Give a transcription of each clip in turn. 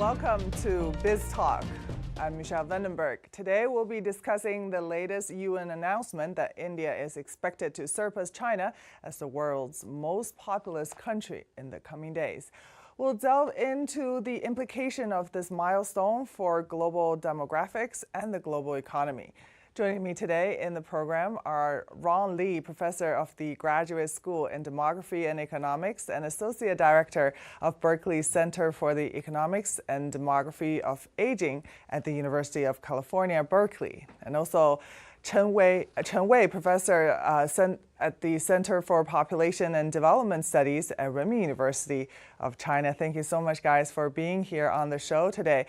Welcome to Biz Talk. I'm Michelle Vandenberg. Today we'll be discussing the latest UN announcement that India is expected to surpass China as the world's most populous country in the coming days. We'll delve into the implication of this milestone for global demographics and the global economy. Joining me today in the program are Ronald D, professor of the Graduate School in Demography and Economics and Associate Director of Berkeley Center for the Economics and Demography of Aging at the University of California, Berkeley, and also Chen Wei, professor at the Center for Population and Development Studies at Renmin University of China. Thank you so much, guys, for being here on the show today.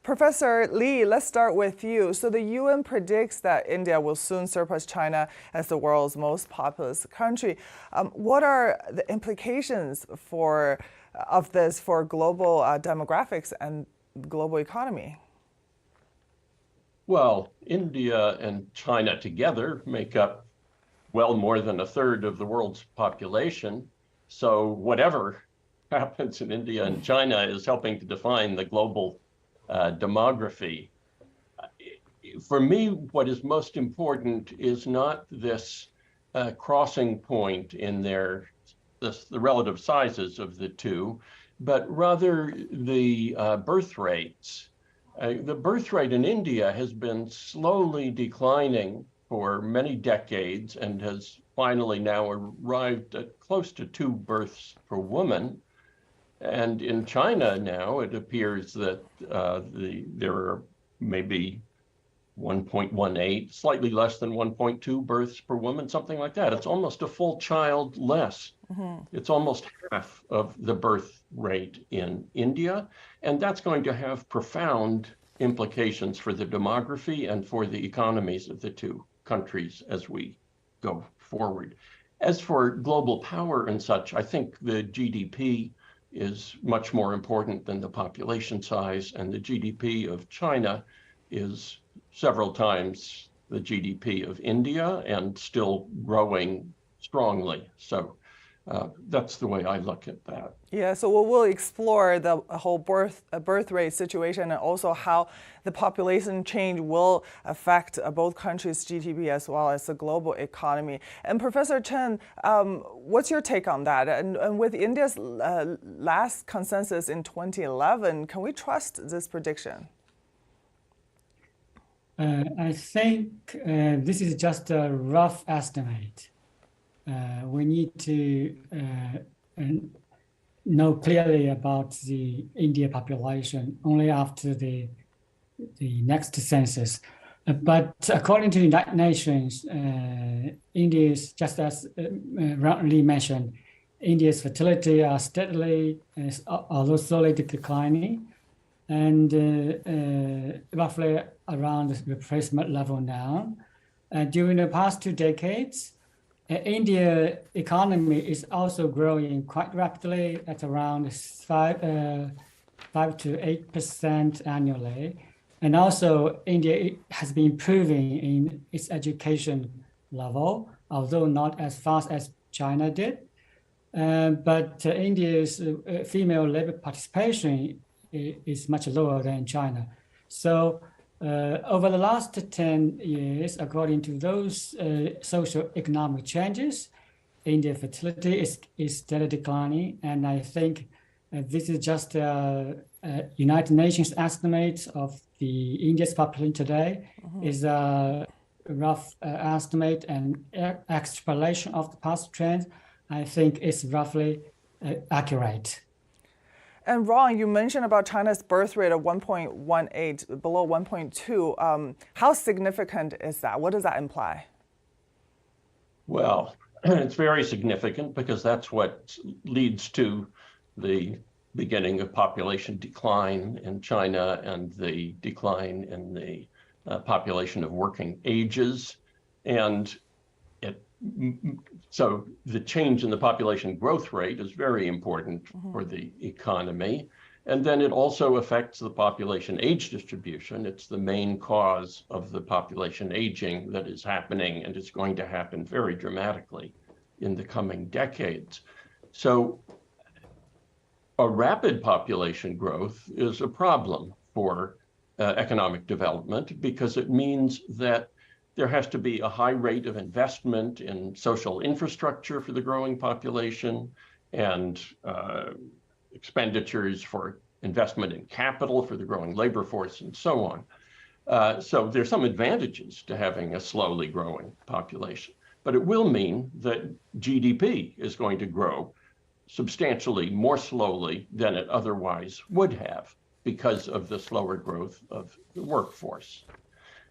Professor Li, let's start with you. So the UN predicts that India will soon surpass China as the world's most populous country. What are the implications of this for global demographics and global economy? Well, India and China together make up well more than a third of the world's population. So whatever happens in India and China is helping to define the global demography. For me, what is most important is not this crossing point in the relative sizes of the two, but rather the birth rates. The birth rate in India has been slowly declining for many decades and has finally now arrived at close to 2 births per woman. And in China now, it appears that there are maybe 1.18, slightly less than 1.2 births per woman, something like that. It's almost a full child less. It's almost half of the birth rate in India, and that's going to have profound implications for the demography and for the economies of the two countries as we go forward. As for global power and such, I think the GDP is much more important than the population size, and the GDP of China is several times the GDP of India and still growing strongly. So that's the way I look at that. Yeah, so we'll explore the whole birth rate situation and also how the population change will affect both countries' GDP as well as the global economy. And Professor Chen, what's your take on that? And with India's last consensus in 2011, can we trust this prediction? I think this is just a rough estimate. We need to know clearly about the India population only after the next census. But according to the United Nations, India's, just as Ronald Lee mentioned, India's fertility are steadily, although slowly declining, and roughly around the replacement level now. During the past 2 decades, India economy is also growing quite rapidly at around 5 to 8% annually. And also India has been improving in its education level, although not as fast as China did. But India's female labor participation is much lower than China. So over the last 10 years, according to those socio-economic changes, India fertility is steadily declining. And I think this is just a United Nations estimate of the India's population today is a rough estimate and extrapolation of the past trends. I think is roughly accurate. And Ron, you mentioned about China's birth rate of 1.18, below 1.2. How significant is that? What does that imply? Well, it's very significant because that's what leads to the beginning of population decline in China and the decline in the population of working ages. And so the change in the population growth rate is very important for the economy. And then it also affects the population age distribution. It's the main cause of the population aging that is happening, and it's going to happen very dramatically in the coming decades. So a rapid population growth is a problem for economic development because it means that there has to be a high rate of investment in social infrastructure for the growing population and expenditures for investment in capital for the growing labor force and so on. So there's some advantages to having a slowly growing population, but it will mean that GDP is going to grow substantially more slowly than it otherwise would have because of the slower growth of the workforce.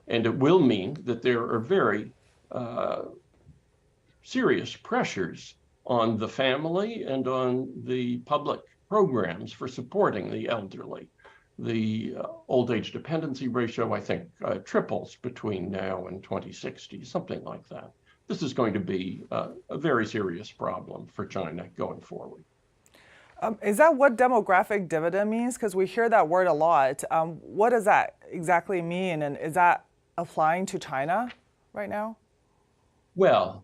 And it will mean that there are very serious pressures on the family and on the public programs for supporting the elderly. The old age dependency ratio, I think, triples between now and 2060, something like that. This is going to be a very serious problem for China going forward. Is that what demographic dividend means? Because we hear that word a lot. What does that exactly mean? And is that applying to China right now? Well,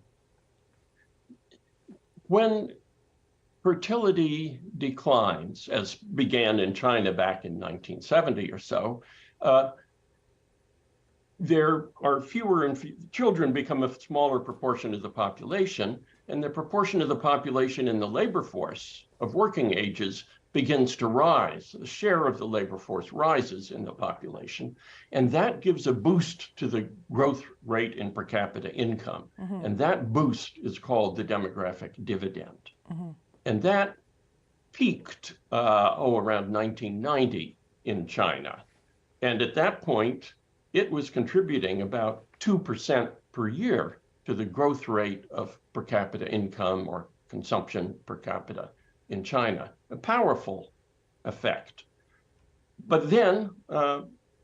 when fertility declines, as began in China back in 1970 or so, there are fewer and children become a smaller proportion of the population, and the proportion of the population in the labor force of working ages begins to rise. The share of the labor force rises in the population, and that gives a boost to the growth rate in per capita income. Mm-hmm. And that boost is called the demographic dividend. Mm-hmm. And that peaked around 1990 in China. And at that point, it was contributing about 2% per year to the growth rate of per capita income or consumption per capita in China, a powerful effect. But then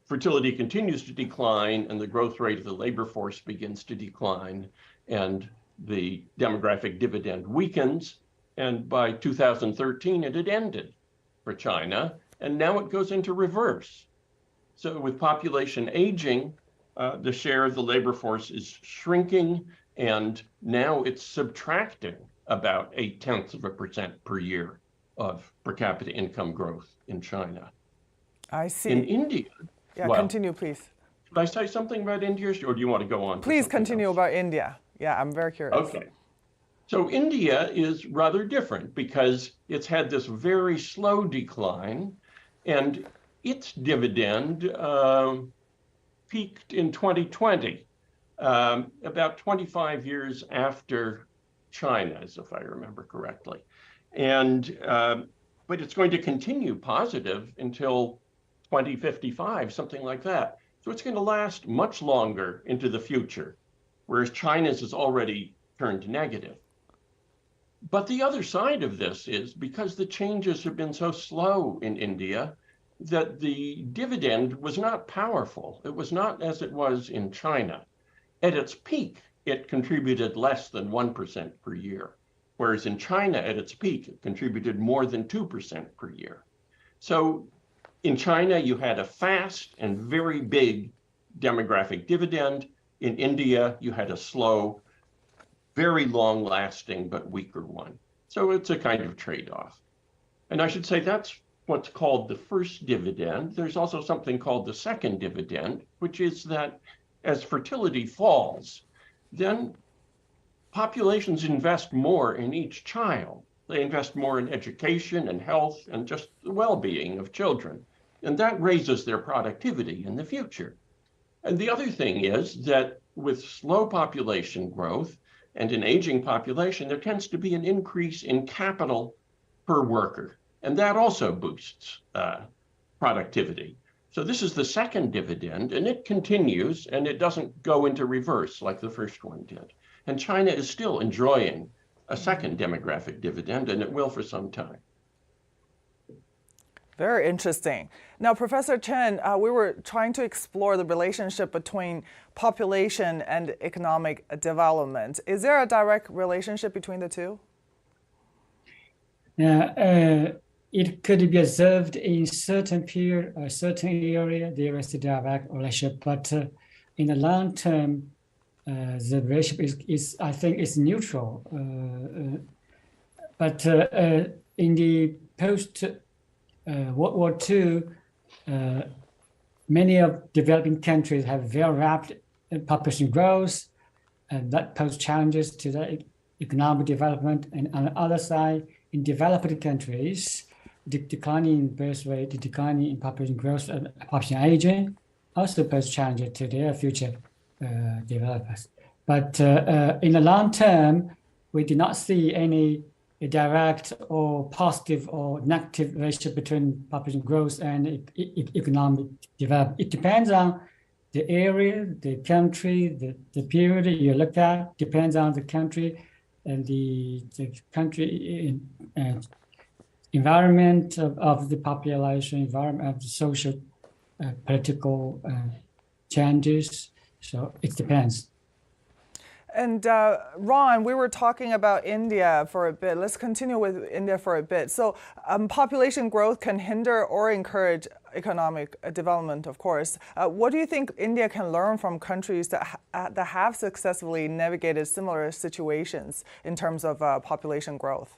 fertility continues to decline and the growth rate of the labor force begins to decline and the demographic dividend weakens. And by 2013, it had ended for China, and now it goes into reverse. So with population aging, the share of the labor force is shrinking, and now it's subtracting about 0.8% per year of per capita income growth in China. I see. In India. Yeah, well, continue, please. Should I say something about India, or do you want to go on? Please continue about India. Yeah, I'm very curious. Okay. So India is rather different because it's had this very slow decline, and its dividend peaked in 2020, about 25 years after China's, if I remember correctly. And but it's going to continue positive until 2055, something like that. So it's going to last much longer into the future, whereas China's has already turned negative. But the other side of this is because the changes have been so slow in India, that the dividend was not powerful. It was not as it was in China. At its peak, it contributed less than 1% per year, whereas in China, at its peak, it contributed more than 2% per year. So in China, you had a fast and very big demographic dividend. In India, you had a slow, very long-lasting, but weaker one. So it's a kind of trade-off. And I should say that's what's called the first dividend. There's also something called the second dividend, which is that as fertility falls, then populations invest more in each child. They invest more in education and health and just the well-being of children. And that raises their productivity in the future. And the other thing is that with slow population growth and an aging population, there tends to be an increase in capital per worker. And that also boosts productivity. So this is the second dividend, and it continues, and it doesn't go into reverse like the first one did. And China is still enjoying a second demographic dividend, and it will for some time. Very interesting. Now, Professor Chen, we were trying to explore the relationship between population and economic development. Is there a direct relationship between the two? Yeah, it could be observed in certain period or certain area, there is a direct relationship, but in the long term, the relationship is I think, is neutral. But in the post World War II, many of developing countries have very rapid population growth, and that poses challenges to the economic development. And on the other side, in developing countries, the declining birth rate, the declining in population growth, population aging also pose challenges to their future developers. But in the long term, we do not see any direct or positive or negative ratio between population growth and economic development. It depends on the area, the country, the period you look at, depends on the country and the country environment of the population, environment of the social, political changes. So it depends. And Ron, we were talking about India for a bit. Let's continue with India for a bit. So population growth can hinder or encourage economic development, of course. What do you think India can learn from countries that have successfully navigated similar situations in terms of population growth?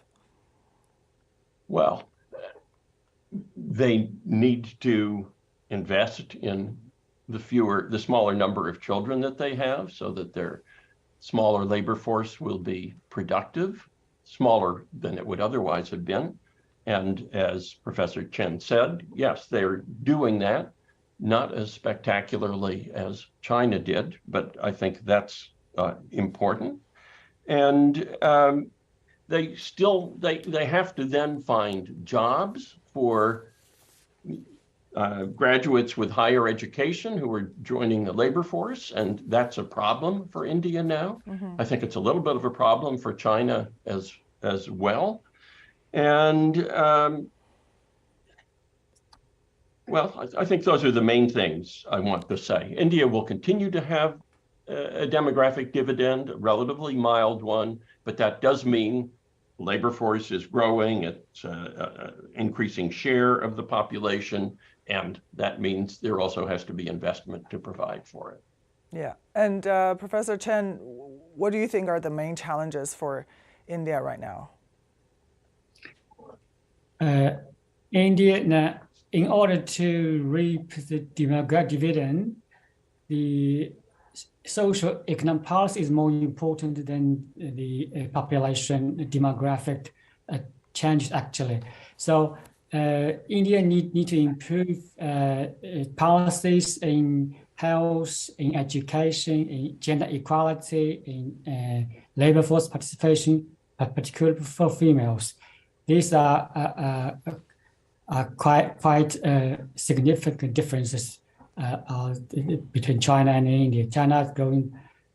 Well, they need to invest in the smaller number of children that they have, so that their smaller labor force will be productive, smaller than it would otherwise have been. And as Professor Chen said, yes, they're doing that, not as spectacularly as China did, but I think that's important. And they have to then find jobs for graduates with higher education who are joining the labor force, and that's a problem for India now. Mm-hmm. I think it's a little bit of a problem for China as well. And well, I think those are the main things I want to say. India will continue to have a demographic dividend, a relatively mild one, but that does mean labor force is growing, it's increasing share of the population, and that means there also has to be investment to provide for it. Yeah, and Professor Chen, what do you think are the main challenges for India right now? India, in order to reap the demographic dividend, the social economic policy is more important than the population demographic changes actually. So India need to improve policies in health, in education, in gender equality, in labor force participation, particularly for females. These are quite significant differences between China and India. China is growing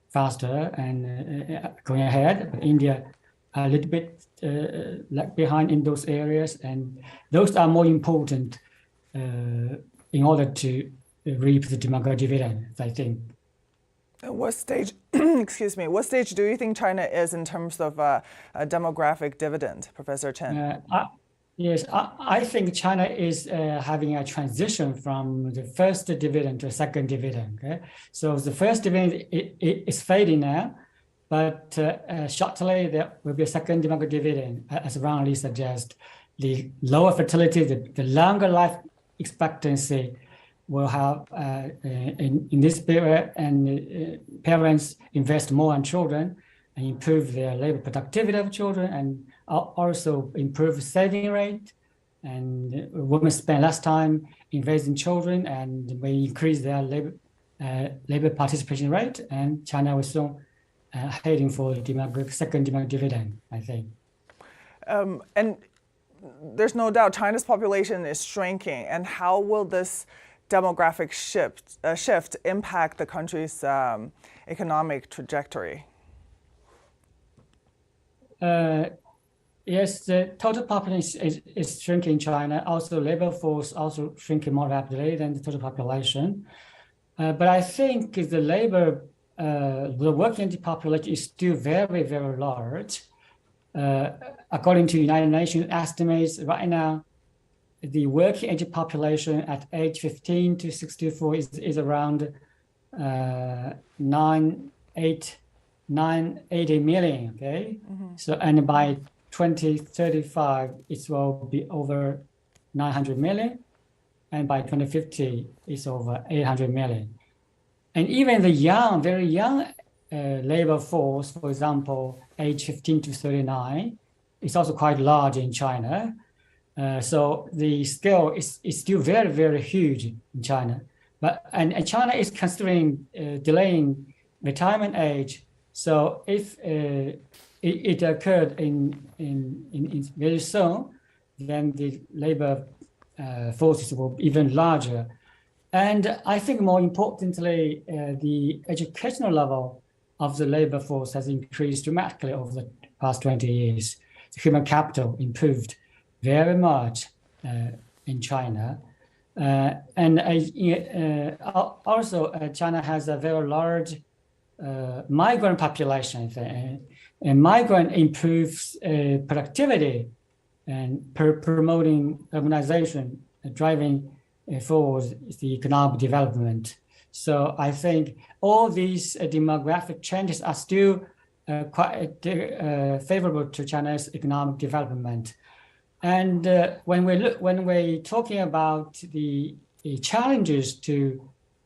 faster and going ahead, but India a little bit lag behind in those areas, and those are more important in order to reap the demographic dividends, I think. What stage, excuse me, what stage do you think China is in terms of a demographic dividend, Professor Chen? Yes, I think China is having a transition from the first dividend to a second dividend. Okay? So the first dividend is fading now, but shortly there will be a second demographic dividend, as Ronald D suggests. The lower fertility, the longer life expectancy will have in this period, and parents invest more on children and improve their labor productivity of children, and also improve saving rate, and women spend less time investing in children, and we increase their labor participation rate, and China was still heading for the second demographic dividend, I think. And there's no doubt China's population is shrinking, and how will this demographic shift impact the country's economic trajectory? Yes, the total population is shrinking in China. Also, labor force also shrinking more rapidly than the total population. But I think the working population is still very, very large. According to United Nations estimates, right now, the working age population at age 15 to 64 is around 980 million. Okay, mm-hmm. So and by 2035, it will be over 900 million. And by 2050, it's over 800 million. And even the young, very young labor force, for example, age 15 to 39, is also quite large in China. So the scale is still very, very huge in China. And China is considering delaying retirement age. So if it occurred in very soon, then the labor forces will be even larger. And I think more importantly, the educational level of the labor force has increased dramatically over the past 20 years. The human capital improved very much in China. And also, China has a very large migrant population. And migrant improves productivity and promoting urbanization, driving forward the economic development. So I think all these demographic changes are still quite favorable to China's economic development. And when we're talking about the challenges to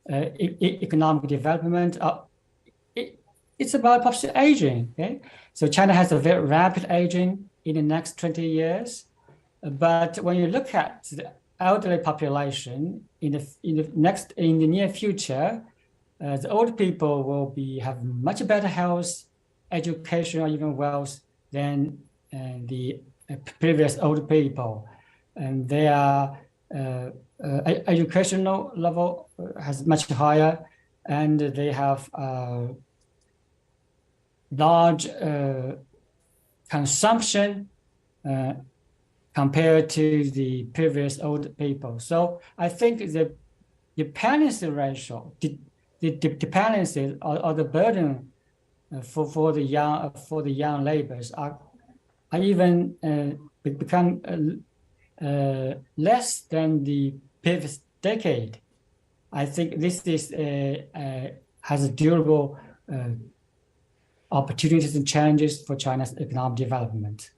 economic development, it's about population aging. Okay, so China has a very rapid aging in the next 20 years, but when you look at the elderly population in the near future, the old people will have much better health, education, or even wealth than the previous old people, and their educational level has much higher, and they have large consumption compared to the previous old people. So I think the dependency ratio, the dependency or the burden for the young laborers are even become less than the previous decade. I think this is has a durable opportunities and challenges for China's economic development.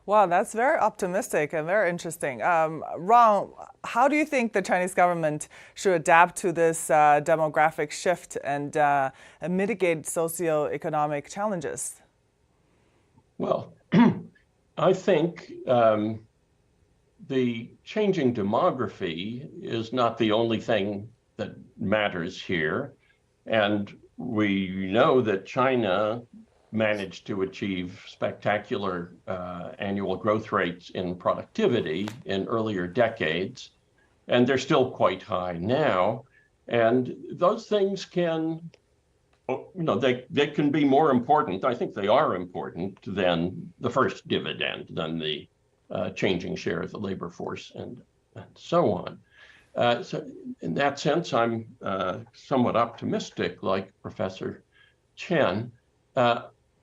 Wow, that's very optimistic and very interesting. Ron, how do you think the Chinese government should adapt to this demographic shift and mitigate socioeconomic challenges? Well, I think the changing demography is not the only thing that matters here. And we know that China managed to achieve spectacular annual growth rates in productivity in earlier decades, and they're still quite high now. And those things can, they can be more important. I think they are important than the first dividend, than the changing share of the labor force and so on. So in that sense, I'm somewhat optimistic, like Professor Chen.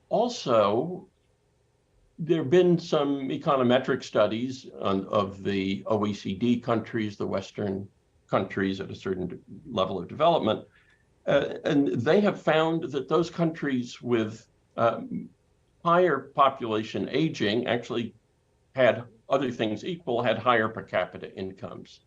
Also, there have been some econometric studies of the OECD countries, the Western countries at a certain level of development, and they have found that those countries with higher population aging actually had, other things equal, had higher per capita incomes.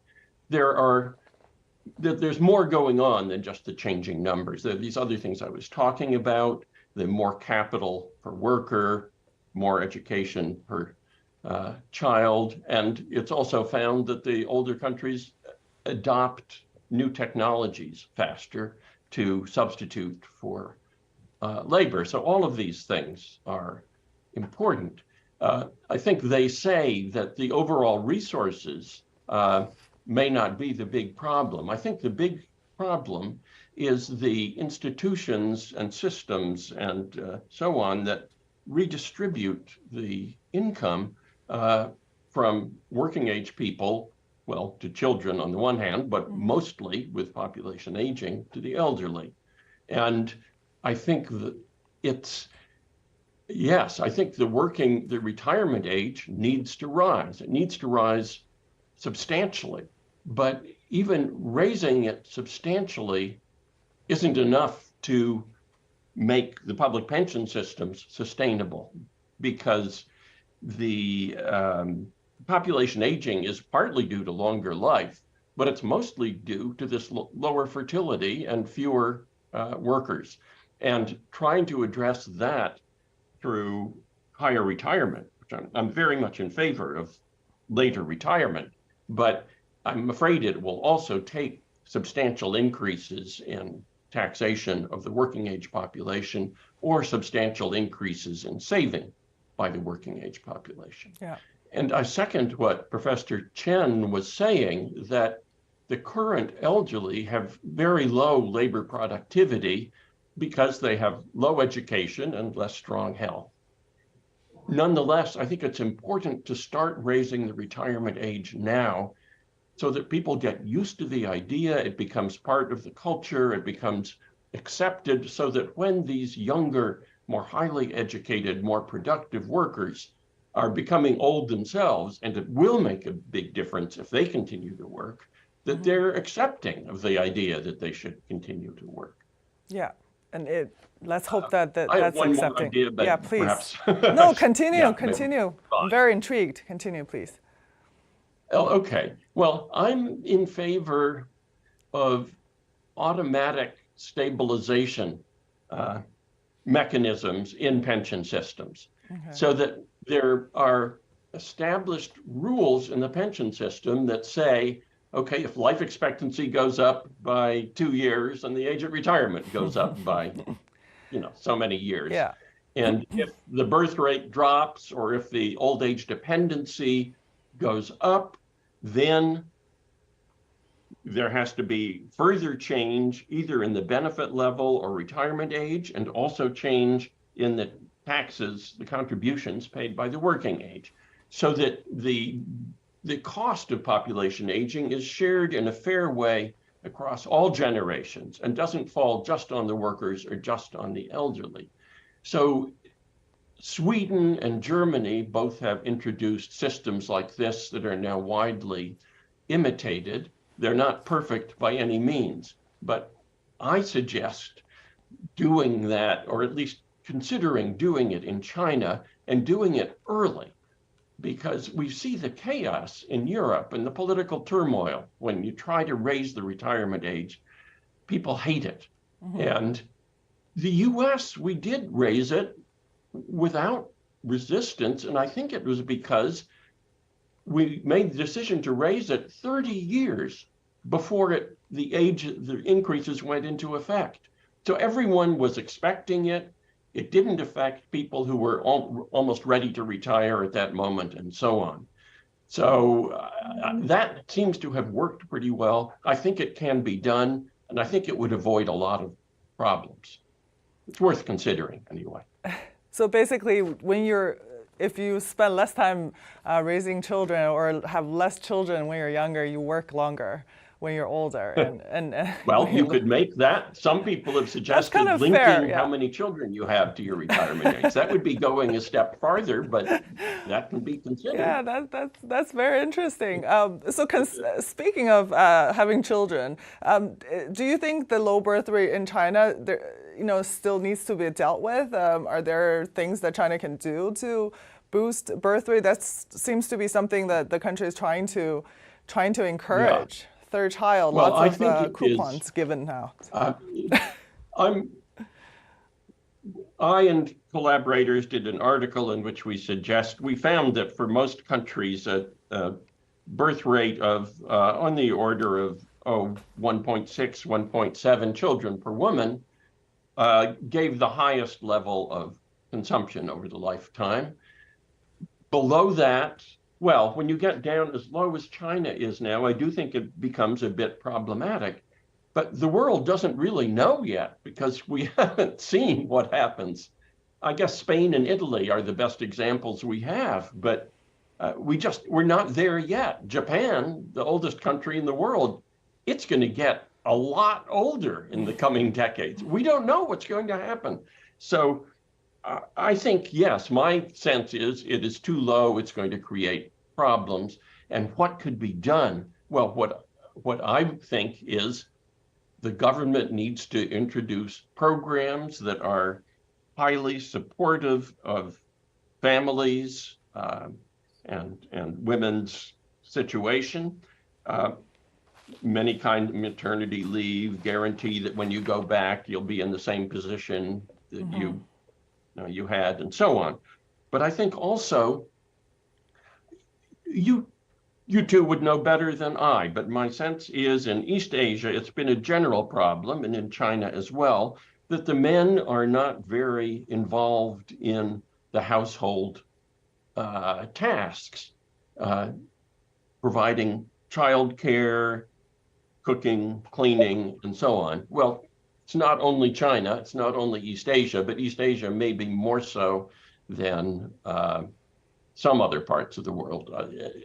There's more going on than just the changing numbers. There are these other things I was talking about, the more capital per worker, more education per child. And it's also found that the older countries adopt new technologies faster to substitute for labor. So all of these things are important. I think they say that the overall resources may not be the big problem. I think the big problem is the institutions and systems and so on that redistribute the income from working age people, well, to children on the one hand, but mostly with population aging to the elderly. And I think that I think the retirement age needs to rise. It needs to rise substantially, but even raising it substantially isn't enough to make the public pension systems sustainable, because the population aging is partly due to longer life, but it's mostly due to this lower fertility and fewer workers. And trying to address that through higher retirement, which I'm very much in favor of later retirement, but I'm afraid it will also take substantial increases in taxation of the working age population or substantial increases in saving by the working age population. Yeah. And I second what Professor Chen was saying, that the current elderly have very low labor productivity because they have low education and less strong health. Nonetheless, I think it's important to start raising the retirement age now so that people get used to the idea, it becomes part of the culture, it becomes accepted, so that when these younger, more highly educated, more productive workers are becoming old themselves, and it will make a big difference if they continue to work, that they're accepting of the idea that they should continue to work. Yeah. And let's hope that I have that's one accepting. more idea, but yeah, please. perhaps. No, continue, Yeah, continue. I'm very intrigued. Continue, please. Oh, okay. Well, I'm in favor of automatic stabilization mechanisms in pension systems, so that there are established rules in the pension system that say, okay, if life expectancy goes up by 2 years and the age of retirement goes up by, so many years. Yeah. And if the birth rate drops, or if the old age dependency goes up, then there has to be further change either in the benefit level or retirement age, and also change in the taxes, the contributions paid by the working age, so that the cost of population aging is shared in a fair way across all generations and doesn't fall just on the workers or just on the elderly. So Sweden and Germany both have introduced systems like this that are now widely imitated. They're not perfect by any means, but I suggest doing that, or at least considering doing it in China, and doing it early, because we see the chaos in Europe and the political turmoil. When you try to raise the retirement age, people hate it. And the US, we did raise it without resistance, and I think it was because we made the decision to raise it 30 years before the increases went into effect. So everyone was expecting it. It didn't affect people who were almost ready to retire at that moment, and so on. So that seems to have worked pretty well. I think it can be done, and I think it would avoid a lot of problems. It's worth considering anyway. So basically, if you spend less time raising children or have less children when you're younger, you work longer when you're older. And well, you could make that. Some people have suggested kind of linking fair, yeah. how many children you have to your retirement age. That would be going a step farther, but that can be considered. Yeah, that's very interesting. Speaking of having children, do you think the low birth rate in China, still needs to be dealt with? Are there things that China can do to boost birth rate? That seems to be something that the country is trying to encourage. Yeah. Third child, well, lots of coupons given now. I and collaborators did an article in which we found that for most countries, a birth rate of on the order of 1.6, 1.7 children per woman gave the highest level of consumption over the lifetime. Below that, well, when you get down as low as China is now, I do think it becomes a bit problematic. But the world doesn't really know yet, because we haven't seen what happens. I guess Spain and Italy are the best examples we have, but we're not there yet. Japan, the oldest country in the world, it's going to get a lot older in the coming decades. We don't know what's going to happen. So I think, yes, my sense is it is too low. It's going to create problems. And what could be done? Well, what I think is the government needs to introduce programs that are highly supportive of families and women's situation. Many kinds of maternity leave guarantee that when you go back, you'll be in the same position that you had, and so on. But I think also you two would know better than I, but my sense is in East Asia, it's been a general problem, and in China as well, that the men are not very involved in the household tasks, providing childcare, cooking, cleaning, and so on. Well, it's not only China, it's not only East Asia, but East Asia may be more so than some other parts of the world.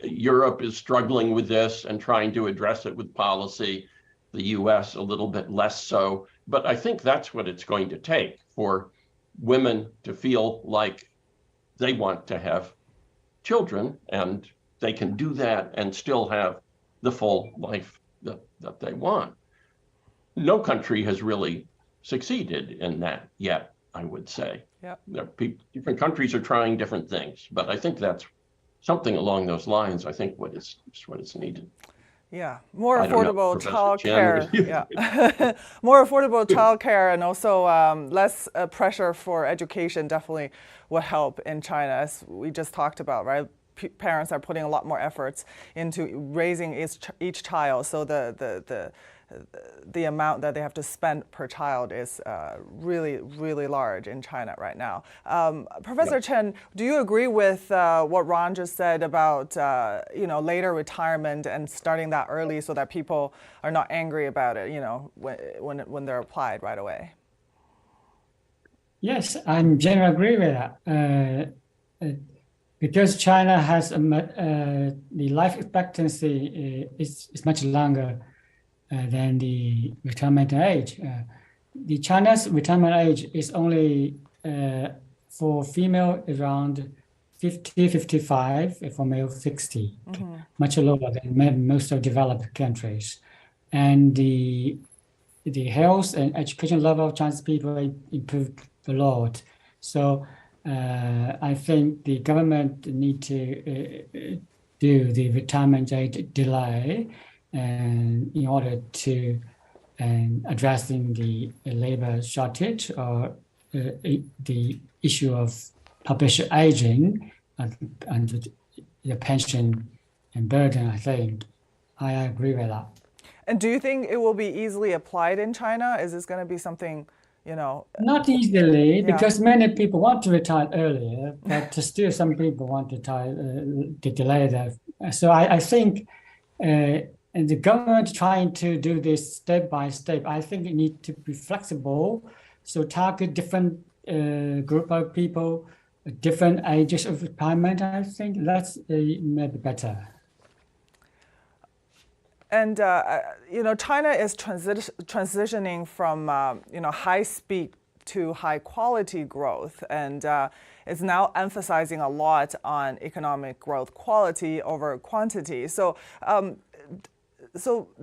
Europe is struggling with this and trying to address it with policy. The US a little bit less so. But I think that's what it's going to take for women to feel like they want to have children, and they can do that and still have the full life that they want. No country has really succeeded in that yet, I would say. Yep. Different countries are trying different things, but I think that's something along those lines. I think what is needed. Yeah, more affordable childcare. Yeah, more affordable childcare, and also less pressure for education definitely would help in China, as we just talked about, right? Parents are putting a lot more efforts into raising each child, so the amount that they have to spend per child is really, really large in China right now. Professor Chen, do you agree with what Ron just said about later retirement and starting that early so that people are not angry about it, when they're applied right away? Yes, I generally agree with that. Because China has the life expectancy is much longer than the retirement age. The China's retirement age is only for female around 50, 55, for male 60, much lower than most of developed countries. And the health and education level of Chinese people improved a lot. So I think the government need to do the retirement age delay in order to addressing the labor shortage or the issue of population aging and the pension and burden. I think I agree with that. And do you think it will be easily applied in China? Is this going to be something? Not easily, because many people want to retire earlier, but still some people want to delay that. So I think and the government trying to do this step by step. I think it needs to be flexible, so target different group of people, different ages of retirement. I think that's maybe better. And China is transitioning from high speed to high quality growth, and is now emphasizing a lot on economic growth quality over quantity. So,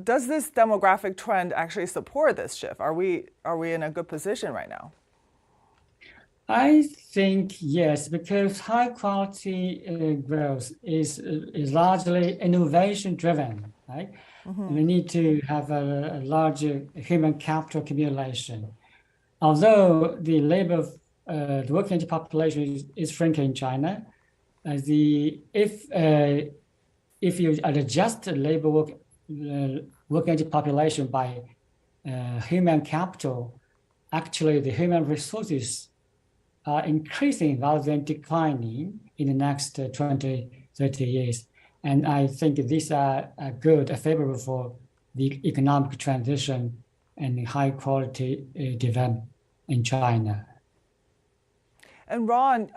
does this demographic trend actually support this shift? Are we in a good position right now? I think yes, because high quality growth is largely innovation driven, right? We need to have a larger human capital accumulation. Although the working age population is shrinking in China, if you adjust the labor working age population by human capital, actually the human resources are increasing rather than declining in the next 20, 30 years. And I think these are good, favorable for the economic transition and high quality development in China. And Ron,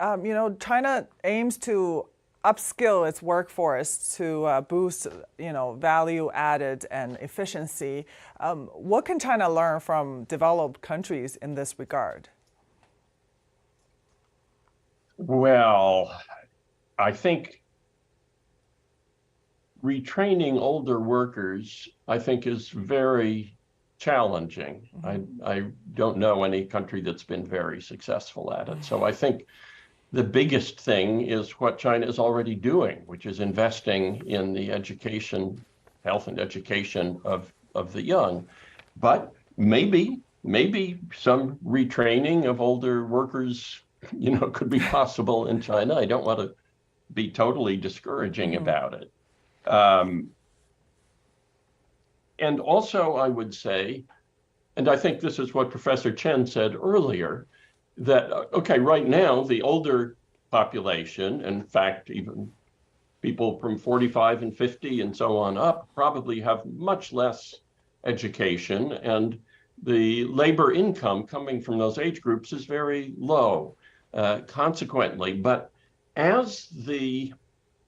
China aims to upskill its workforce to boost, value added and efficiency. What can China learn from developed countries in this regard? Well, I think retraining older workers, I think, is very challenging. I don't know any country that's been very successful at it. So I think the biggest thing is what China is already doing, which is investing in the education, health and education of the young. But maybe some retraining of older workers, could be possible in China. I don't want to be totally discouraging about it. And also, I would say, and I think this is what Professor Chen said earlier, that, okay, right now, the older population, in fact, even people from 45 and 50 and so on up, probably have much less education, and the labor income coming from those age groups is very low, consequently. But as the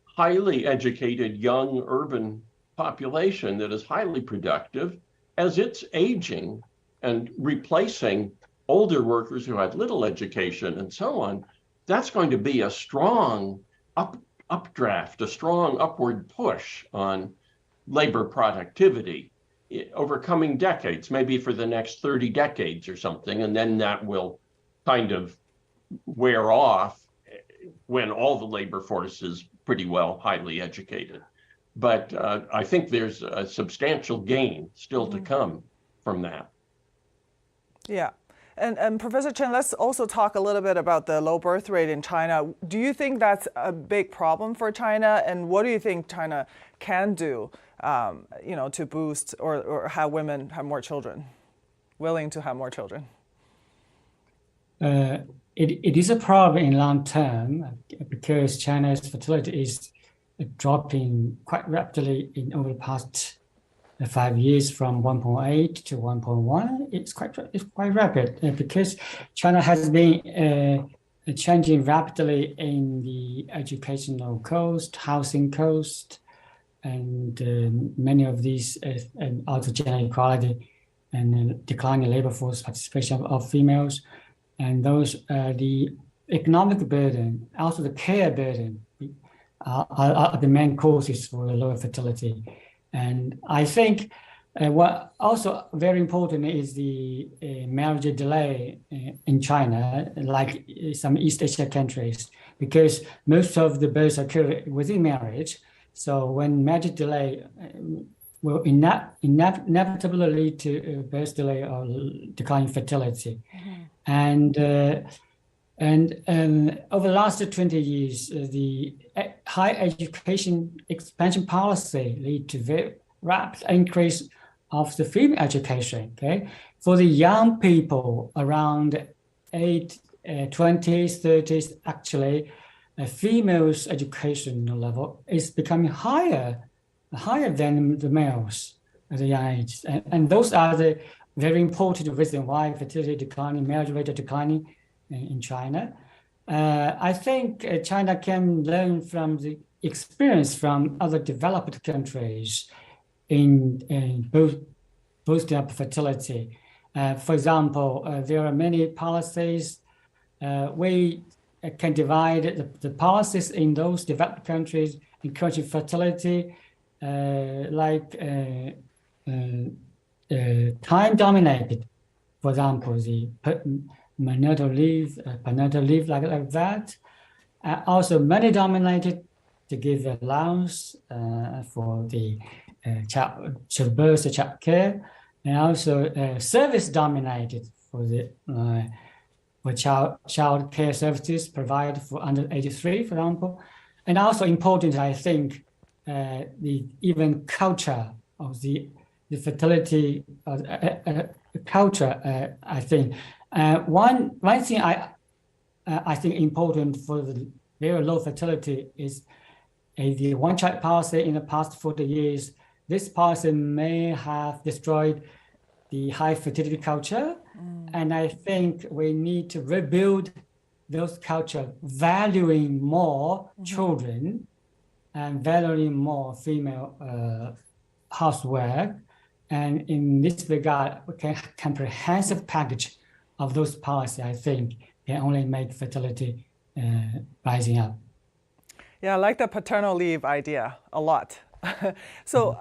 highly educated young urban population that is highly productive, as it's aging and replacing older workers who had little education and so on, that's going to be a strong updraft, a strong upward push on labor productivity over coming decades, maybe for the next 30 decades or something, and then that will kind of wear off when all the labor force is pretty well highly educated. But I think there's a substantial gain still to come from that. Yeah. And Professor Chen, let's also talk a little bit about the low birth rate in China. Do you think that's a big problem for China? And what do you think China can do, to boost or have women have more children, willing to have more children? It is a problem in long term because China's fertility is dropping quite rapidly over the past 5 years from 1.8 to 1.1. It's quite rapid because China has been changing rapidly in the educational cost, housing cost, and many of these, and also gender equality and declining labor force participation of females. And those, the economic burden, also the care burden, are the main causes for the lower fertility. And I think what also very important is the marriage delay in China, like some East Asia countries, because most of the births occur within marriage. So when marriage delay will inevitably lead to birth delay or declining fertility. And over the last 20 years, the higher education expansion policy lead to very rapid increase of the female education. Okay, for the young people around 20s, 30s, actually, a female's education level is becoming higher than the males at a young age, and those are the very important reason why fertility declining, marriage rate declining in China. I think China can learn from the experience from other developed countries in both their fertility. For example, there are many policies. We can divide the policies in those developed countries encouraging fertility, like time-dominated. For example, the maternal leave like that. Also money-dominated to give allowance for the childbirth, child care, and also service-dominated for the for child care services provided for under 83, for example. And also important, I think, the even culture of the fertility culture. I think one thing I think important for the very low fertility is the one-child policy in the past 40 years. This policy may have destroyed the high fertility culture, and I think we need to rebuild those culture, valuing more children and valuing more female housework. And in this regard, a comprehensive package of those policies, I think, can only make fertility rising up. Yeah, I like the paternal leave idea a lot. So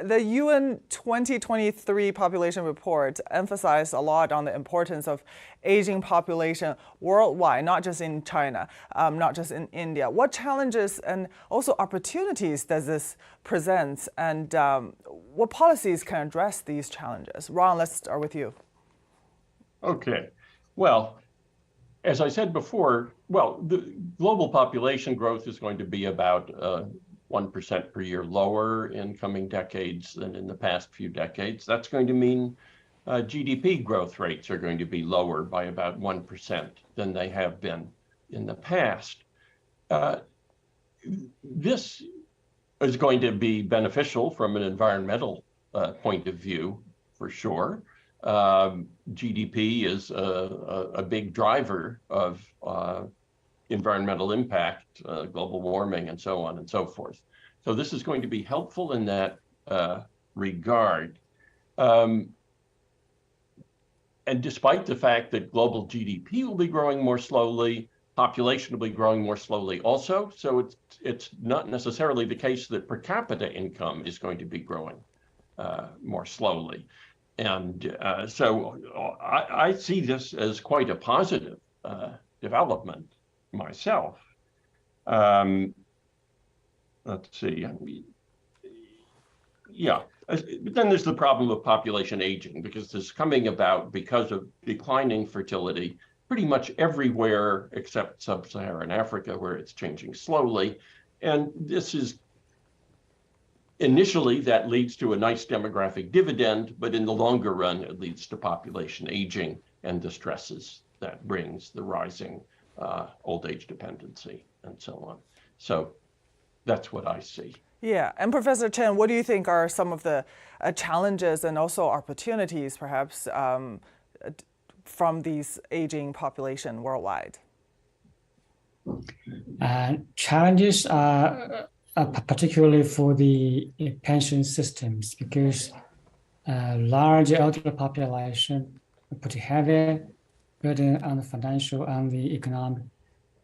the UN 2023 population report emphasized a lot on the importance of aging population worldwide, not just in China, not just in India. What challenges and also opportunities does this present, and what policies can address these challenges? Ron, let's start with you. Okay. Well, as I said before, the global population growth is going to be about 1% per year lower in coming decades than in the past few decades. That's going to mean GDP growth rates are going to be lower by about 1% than they have been in the past. This is going to be beneficial from an environmental point of view, for sure. GDP is a big driver of environmental impact, global warming, and so on and so forth. So this is going to be helpful in that regard. And despite the fact that global GDP will be growing more slowly, population will be growing more slowly also. So it's not necessarily the case that per capita income is going to be growing more slowly. And so I see this as quite a positive development myself. Let's see. Yeah. But then there's the problem of population aging, because this is coming about because of declining fertility pretty much everywhere except sub-Saharan Africa, where it's changing slowly. And this is initially, that leads to a nice demographic dividend, but in the longer run, it leads to population aging and the stresses that brings, the rising old age dependency and so on. So that's what I see. Yeah, and Professor Chen, what do you think are some of the challenges and also opportunities, perhaps, from these aging population worldwide? Challenges are particularly for the pension systems, because large elderly population put a heavy burden on the financial and the economic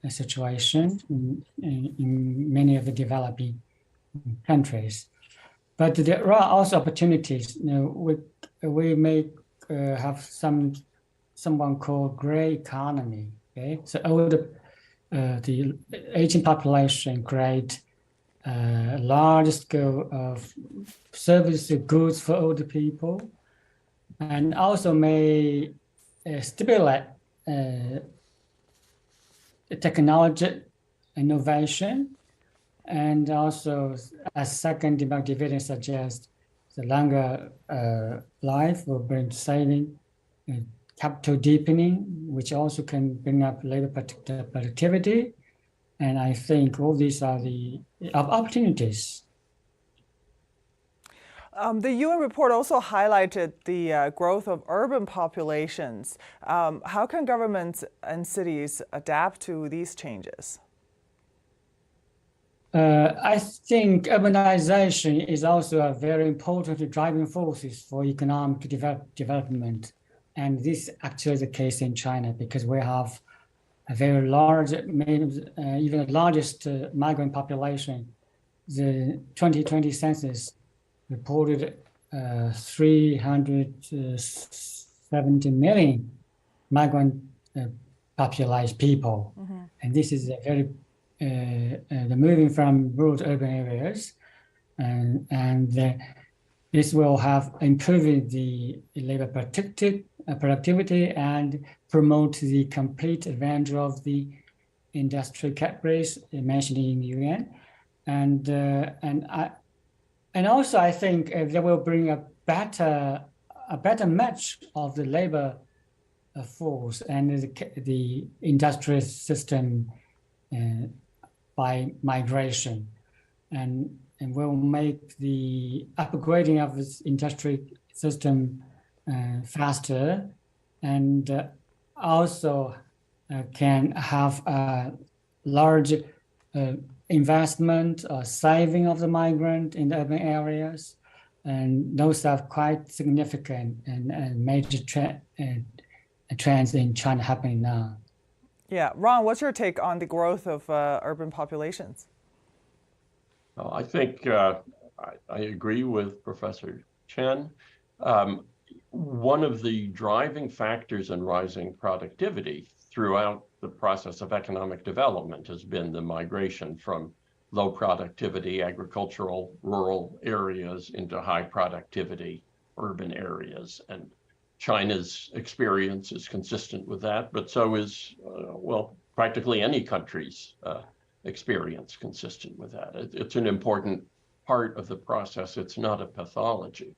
situation in many of the developing countries. But there are also opportunities. We may have someone called gray economy. Okay, so the aging population create large scale of service goods for older people, and also may stimulate technology innovation, and also a second demography suggests the longer life will bring saving, capital deepening, which also can bring up labor productivity. And I think all these are the opportunities. The UN report also highlighted the growth of urban populations. How can governments and cities adapt to these changes? I think urbanization is also a very important driving force for economic development. And this actually is the case in China, because we have a very large, even the largest migrant population. The 2020 census reported 370 million migrant population people. Mm-hmm. And this is a very, the moving from rural to urban areas. And this will have improved the labor productivity and promote the complete advantage of the industrial categories mentioned in the UN. And also I think they will bring a better match of the labor force and the industrial system by migration, and will make the upgrading of this industrial system faster, and also can have a large investment or saving of the migrant in the urban areas. And those are quite significant and major trends in China happening now. Yeah, Ron, what's your take on the growth of urban populations? I think I agree with Professor Chen. Um, One of the driving factors in rising productivity throughout the process of economic development has been the migration from low productivity agricultural rural areas into high productivity urban areas. And China's experience is consistent with that, but so is, well, practically any country's experience consistent with that. It's an important part of the process. It's not a pathology.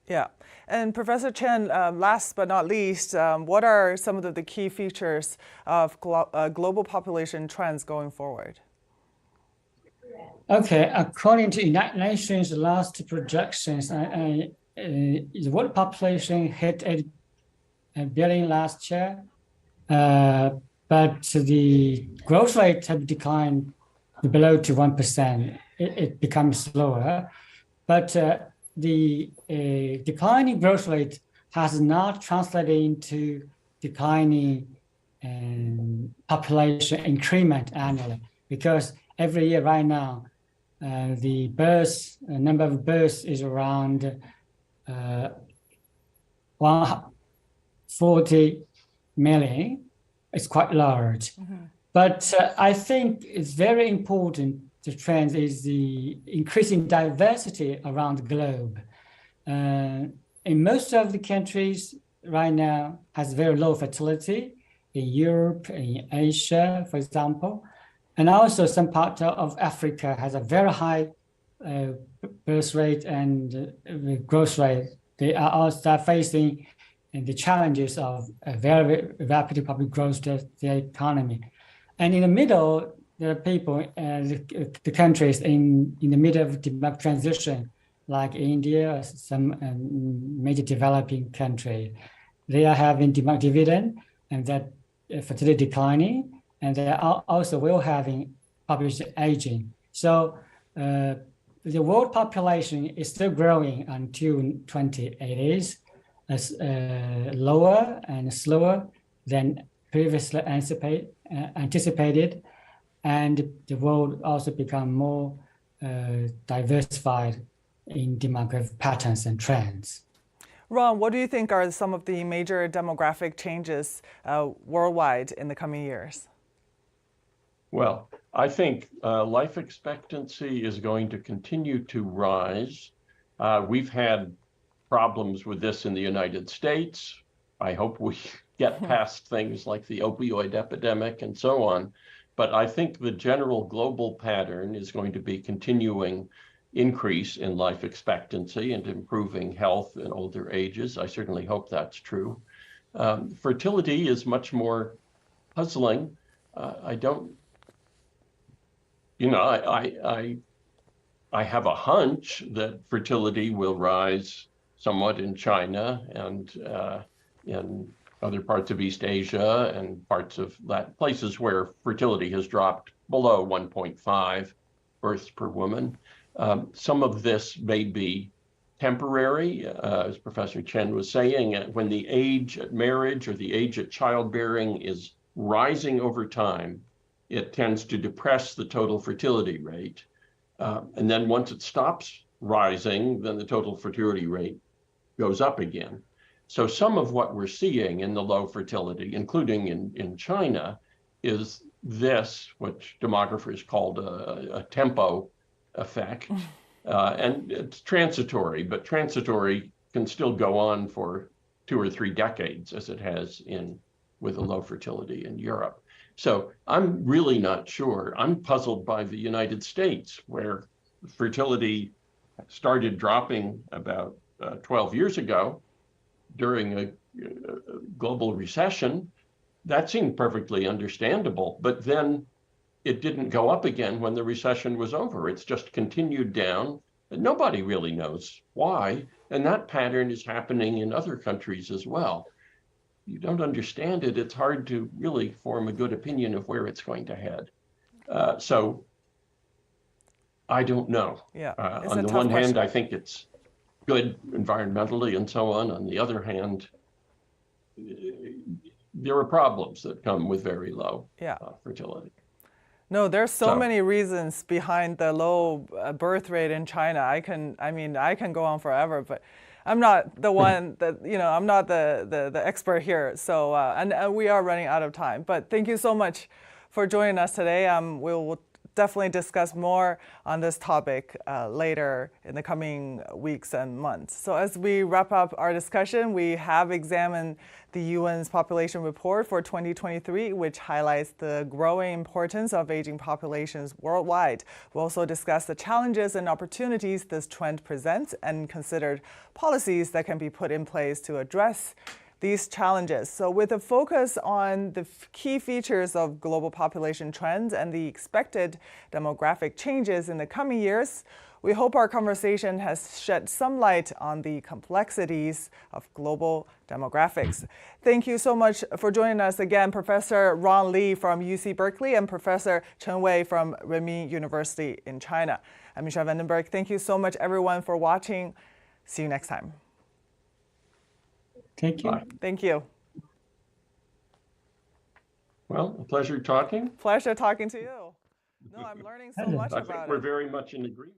Yeah. And Professor Chen, last but not least, what are some of the key features of global population trends going forward? Okay, according to United Nations last projections, the world population hit 8 billion last year, but the growth rate have declined below to 1%. It becomes slower, but the declining growth rate has not translated into declining population increment annually, because every year right now, the number of births is around 140 million. It's quite large. But I think it's very important, the trend is the increasing diversity around the globe. In most of the countries right now has very low fertility, in Europe, in Asia, for example. And also some part of Africa has a very high birth rate and growth rate. They are also facing the challenges of a very rapid public growth of the economy. And in the middle, there are people, the countries in the middle of demographic transition, like India, some major developing country. They are having demographic dividend and that fertility declining, and they are also will having population aging. So the world population is still growing until 2080s, lower and slower than previously anticipated, and the world also become more diversified in demographic patterns and trends. Ron, what do you think are some of the major demographic changes worldwide in the coming years? Well, I think life expectancy is going to continue to rise. We've had problems with this in the United States. I hope we get past things like the opioid epidemic and so on. But I think the general global pattern is going to be continuing increase in life expectancy and improving health in older ages. I certainly hope that's true. Fertility is much more puzzling. I have a hunch that fertility will rise somewhat in China and in other parts of East Asia and parts of places where fertility has dropped below 1.5 births per woman. Some of this may be temporary, as Professor Chen was saying, when the age at marriage or the age at childbearing is rising over time, it tends to depress the total fertility rate. And then once it stops rising, then the total fertility rate goes up again. So some of what we're seeing in the low fertility, including in China, is this, which demographers called a tempo effect. And it's transitory, but transitory can still go on for 2 or 3 decades, as it has with the low fertility in Europe. So I'm really not sure. I'm puzzled by the United States, where fertility started dropping about 12 years ago during a global recession. That seemed perfectly understandable, but then it didn't go up again when the recession was over. It's just continued down, and nobody really knows why. And that pattern is happening in other countries as well. You don't understand it, it's hard to really form a good opinion of where it's going to head. So I don't know. Yeah, on the one hand, I think it's good environmentally and so on. On the other hand, there are problems that come with very low fertility. No, there's so So- many reasons behind the low birth rate in China. I can go on forever, but I'm not the one that, I'm not the expert here. So, and we are running out of time. But thank you so much for joining us today. We'll definitely discuss more on this topic later in the coming weeks and months. So as we wrap up our discussion, we have examined the UN's population report for 2023, which highlights the growing importance of aging populations worldwide. We also discussed the challenges and opportunities this trend presents and considered policies that can be put in place to address these challenges. So with a focus on the key features of global population trends and the expected demographic changes in the coming years, we hope our conversation has shed some light on the complexities of global demographics. Thank you so much for joining us again, Professor Ronald D from UC Berkeley and Professor Chen Wei from Renmin University in China. I'm Michelle Vandenberg. Thank you so much, everyone, for watching. See you next time. Thank you. Bye. Thank you. Well, a pleasure talking. Pleasure talking to you. No, I'm learning so Hello. much I think about we're it. very much in agreement.